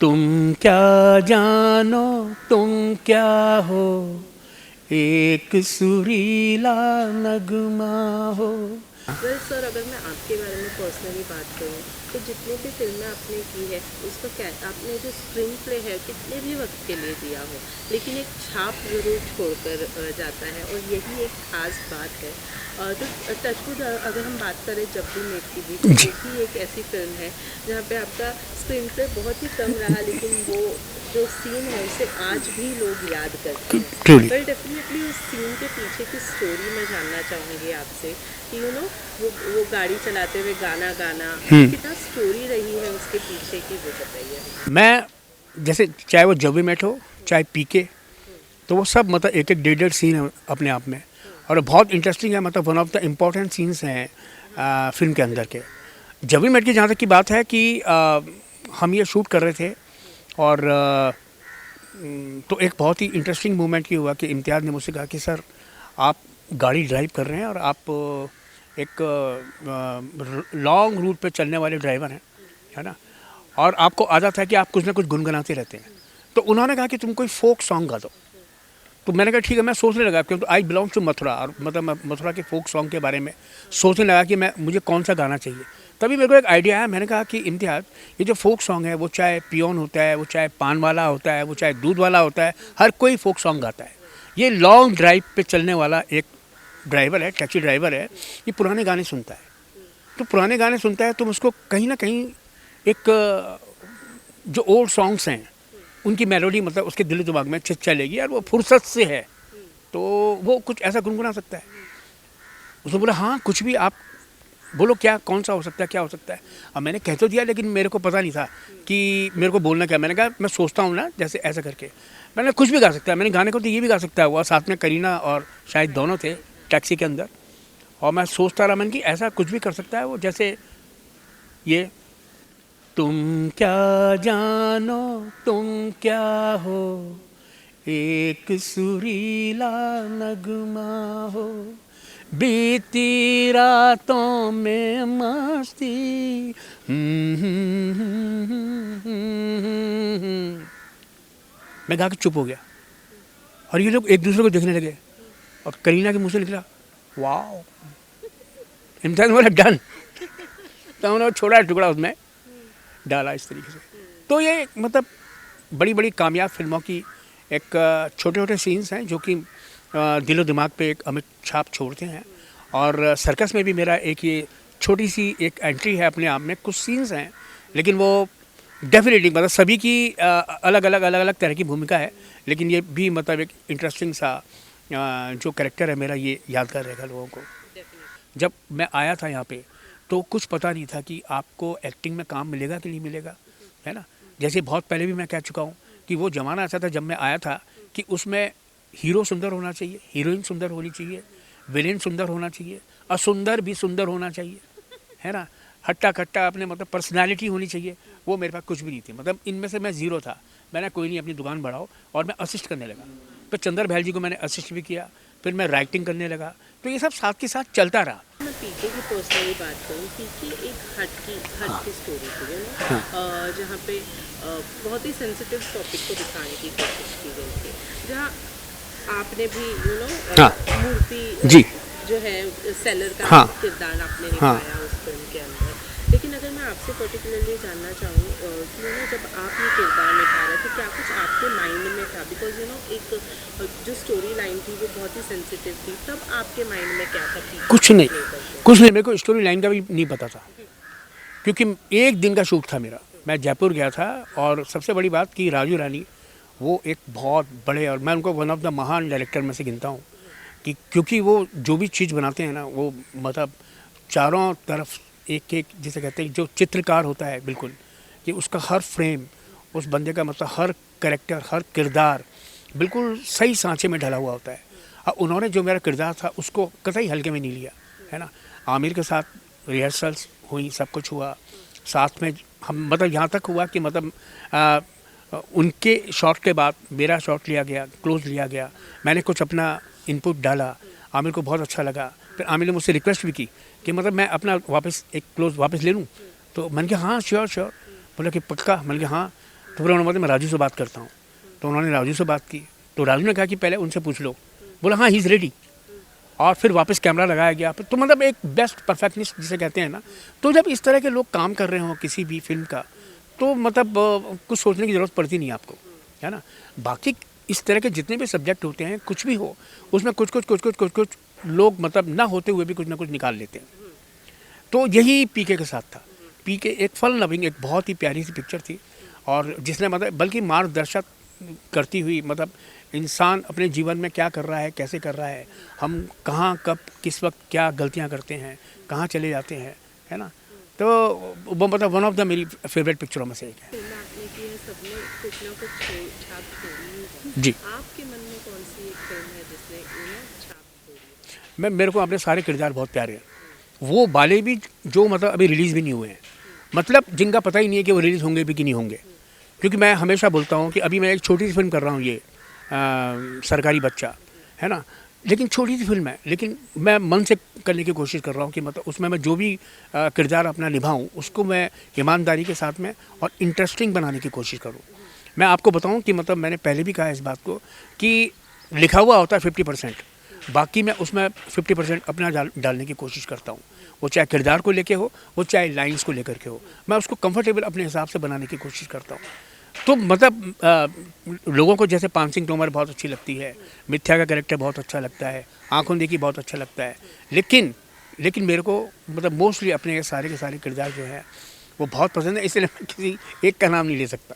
तुम क्या जानो तुम क्या हो, एक सुरीला नगमा हो। वेल सर, अगर मैं आपके बारे में पर्सनली बात करूँ तो जितनी भी फिल्में आपने की है उसका क्या आपने जो स्क्रीन प्ले है कितने भी वक्त के लिए दिया हो, लेकिन एक छाप ज़रूर छोड़कर जाता है और यही एक ख़ास बात है। तो टचवुड अगर हम बात करें जब भी मेट की तो जी। वो भी एक ऐसी फिल्म है जहाँ पे आपका स्क्रीन प्ले बहुत ही कम रहा, लेकिन वो जो सीन है उसे आज भी लोग याद करते हैं। ट्रूली। वेल डेफिनेटली उस सीन के पीछे की स्टोरी मैं जानना चाहूँगी आपसे कि वो गाड़ी चलाते हुए गाना गाना कितना स्टोरी रही है उसके पीछे की, वो बताइए हमें। मैं जैसे चाहे वो जब भी मेट हो चाहे पीके, हम्म, तो वो सब मतलब एक एक डेढ़ सीन है अपने आप में, और बहुत इंटरेस्टिंग है। मतलब one of the important scenes हैं फिल्म के अंदर के। जब भी मेट की जहाँ तक की बात है कि हम ये शूट कर रहे थे, और तो एक बहुत ही इंटरेस्टिंग मोमेंट ये हुआ कि इम्तियाज़ ने मुझसे कहा कि सर आप गाड़ी ड्राइव कर रहे हैं और आप एक लॉन्ग रूट पे चलने वाले ड्राइवर हैं, है ना, और आपको आदत है कि आप कुछ ना कुछ गुनगुनाते रहते हैं। तो उन्होंने कहा कि तुम कोई फोक सॉन्ग गा दो। तो मैंने कहा ठीक है, मैं सोचने लगा क्योंकि आई बिलोंग टू मथुरा, और मतलब मैं मथुरा के फोक सॉन्ग के बारे में सोचने लगा कि मुझे कौन सा गाना चाहिए। तभी मेरे को एक आइडिया आया। मैंने कहा कि इम्तियाज़, ये जो फोक सॉन्ग है वो चाहे पियोन होता है, वो चाहे पान वाला होता है, वो चाहे दूध वाला होता है, हर कोई फोक सॉन्ग गाता है। ये लॉन्ग ड्राइव पे चलने वाला एक ड्राइवर है, टैक्सी ड्राइवर है, ये पुराने गाने सुनता है। तो पुराने गाने सुनता है तो उसको कहीं ना कहीं एक जो ओल्ड सॉन्ग्स हैं उनकी मेलोडी मतलब उसके दिल दिमाग में चलेगी, और वो फुर्सत से है तो वो कुछ ऐसा गुनगुना सकता है। उसने बोला हाँ कुछ भी आप बोलो, क्या कौन सा हो सकता है, क्या हो सकता है। अब मैंने कह तो दिया, लेकिन मेरे को पता नहीं था कि मेरे को बोलना क्या। मैंने कहा मैं सोचता हूँ ना, जैसे ऐसा करके मैंने कुछ भी गा सकता है। मैंने गाने को तो ये भी गा सकता है, वो साथ में करीना और शायद दोनों थे टैक्सी के अंदर, और मैं सोचता रहा मैंने कि ऐसा कुछ भी कर सकता है वो, जैसे ये तुम क्या जानो तुम क्या हो, एक सुरीला नगमा हो, बीती रातों में मस्ती। मैं गा के चुप हो गया, और ये लोग एक दूसरे को देखने लगे, और करीना के मुंह से निकला वाह। इम्तियाज बोला डन। तो उन्होंने छोड़ा टुकड़ा उसमें डाला इस तरीके से। तो ये मतलब बड़ी बड़ी कामयाब फिल्मों की एक छोटे छोटे सीन्स हैं जो कि दिलो दिमाग पे एक अमिट छाप छोड़ते हैं। और सर्कस में भी मेरा एक ये छोटी सी एक एंट्री है अपने आप में, कुछ सीन्स हैं, लेकिन वो डेफिनेटली मतलब सभी की अलग अलग तरह की भूमिका है, लेकिन ये भी मतलब एक इंटरेस्टिंग सा जो कैरेक्टर है मेरा, ये यादगार रहेगा लोगों को। जब मैं आया था यहाँ पे तो कुछ पता नहीं था कि आपको एक्टिंग में काम मिलेगा कि नहीं मिलेगा, है ना। जैसे बहुत पहले भी मैं कह चुका हूँ कि वो ज़माना ऐसा था जब मैं आया था कि उसमें हीरो सुंदर होना चाहिए, हीरोइन सुंदर होनी चाहिए, विलेन सुंदर होना चाहिए, असुंदर भी सुंदर होना चाहिए, है ना, हट्टा कट्टा अपने मतलब पर्सनालिटी होनी चाहिए। वो मेरे पास कुछ भी नहीं थी, मतलब इनमें से मैं ज़ीरो था। मैंने कोई नहीं, अपनी दुकान बढ़ाओ, और मैं असिस्ट करने लगा। तो चंदर बहल जी को मैंने असिस्ट भी किया, फिर मैं राइटिंग करने लगा, तो ये सब साथ के साथ चलता रहा। मैं पीके की पर्सनली बात करूँ, पीके एक हट की स्टोरी थी जहाँ पे बहुत ही सेंसिटिव टॉपिक को दिखाने की कोशिश की गई थी, जहाँ आपने भी हाँ मूर्ति जी। जो है सेलर का हाँ किरदार आपने हाँ निभाया उस फिल्म के अंदर। लेकिन अगर मैं आपसे पर्टिकुलरली जानना चाहूँ कि जब आप ये किरदार निभा रहे थे, क्या कुछ आपके माइंड में था, बिकॉज एक जो स्टोरी लाइन थी वो बहुत ही सेंसिटिव थी, तब आपके माइंड में क्या था पीके कुछ को नहीं, प्ले करते कुछ नहीं, मेरे को स्टोरी लाइन का भी नहीं पता था, क्योंकि एक दिन का शूट था मेरा। मैं जयपुर गया था, और सबसे बड़ी बात कि राजू रानी वो एक बहुत बड़े, और मैं उनको वन ऑफ द महान डायरेक्टर में से गिनता हूँ, कि क्योंकि वो जो भी चीज़ बनाते हैं ना, वो मतलब चारों तरफ एक एक, जिसे कहते हैं जो चित्रकार होता है बिल्कुल, कि उसका हर फ्रेम, उस बंदे का मतलब हर कैरेक्टर, हर किरदार बिल्कुल सही सांचे में ढला हुआ होता है। अब उन्होंने जो मेरा किरदार था उसको कतई हल्के में नहीं लिया, है ना। आमिर के साथ रिहर्सल्स हुई, सब कुछ हुआ साथ में। हम मतलब यहाँ तक हुआ कि मतलब उनके शॉट के बाद मेरा शॉट लिया गया, क्लोज लिया गया, मैंने कुछ अपना इनपुट डाला, आमिर को बहुत अच्छा लगा। फिर आमिर ने मुझसे रिक्वेस्ट भी की कि मतलब मैं अपना वापस एक क्लोज वापस ले लूँ। तो मैंने कहा हाँ श्योर श्योर। बोला कि पक्का? मैंने कहा हाँ। तो फिर उन्होंने बोला मैं राजू से बात करता हूँ। तो उन्होंने राजू से बात की, तो राजू ने कहा कि पहले उनसे पूछ लो। बोला हाँ ही इज़ रेडी। और फिर वापस कैमरा लगाया गया। तो मतलब एक बेस्ट परफेक्टनिस्ट जिसे कहते हैं ना, तो जब इस तरह के लोग काम कर रहे हो किसी भी फिल्म का, तो मतलब कुछ सोचने की ज़रूरत पड़ती नहीं आपको, है ना। बाकी इस तरह के जितने भी सब्जेक्ट होते हैं, कुछ भी हो, उसमें कुछ लोग मतलब ना होते हुए भी कुछ ना कुछ निकाल लेते हैं। तो यही पीके के साथ था। पीके एक फन लविंग, एक बहुत ही प्यारी सी पिक्चर थी, और जिसने मतलब बल्कि मार्गदर्शक करती हुई, मतलब इंसान अपने जीवन में क्या कर रहा है, कैसे कर रहा है, हम कहाँ कब किस वक्त क्या गलतियाँ करते हैं, कहाँ चले जाते हैं, है ना। तो वो मतलब वन ऑफ द मेरी फेवरेट पिक्चरों में से एक है। फिल्म आपने की है, सबने कुछ ना कुछ छाप छोड़ी ही है। जी, आपके मन में कौन सी एक फिल्म है जिसने छाप छोड़ी है? मेरे को अपने सारे किरदार बहुत प्यारे हैं। वो वाले भी जो मतलब अभी रिलीज़ भी नहीं हुए हैं, मतलब जिनका पता ही नहीं है कि वो रिलीज़ होंगे भी कि नहीं होंगे। क्योंकि मैं हमेशा बोलता हूँ कि अभी मैं एक छोटी सी फिल्म कर रहा हूँ, ये सरकारी बच्चा, है ना। लेकिन छोटी सी फिल्म है, लेकिन मैं मन से करने की कोशिश कर रहा हूँ कि मतलब उसमें मैं जो भी किरदार अपना निभाऊँ, उसको मैं ईमानदारी के साथ में और इंटरेस्टिंग बनाने की कोशिश करूँ। मैं आपको बताऊँ कि मतलब मैंने पहले भी कहा इस बात को कि लिखा हुआ होता है 50%, बाकी मैं उसमें 50% अपना डालने की कोशिश करता हूँ। वो चाहे किरदार को लेके हो, वो चाहे लाइंस को लेकर के हो, मैं उसको कंफर्टेबल अपने हिसाब से बनाने की कोशिश करता हूँ। तो मतलब लोगों को जैसे पान सिंह तोमर बहुत अच्छी लगती है, मिथ्या का कैरेक्टर बहुत अच्छा लगता है, आंखों देखी बहुत अच्छा लगता है, लेकिन मेरे को मतलब मोस्टली अपने सारे के सारे किरदार जो है वो बहुत पसंद है, इसलिए मैं किसी एक का नाम नहीं ले सकता।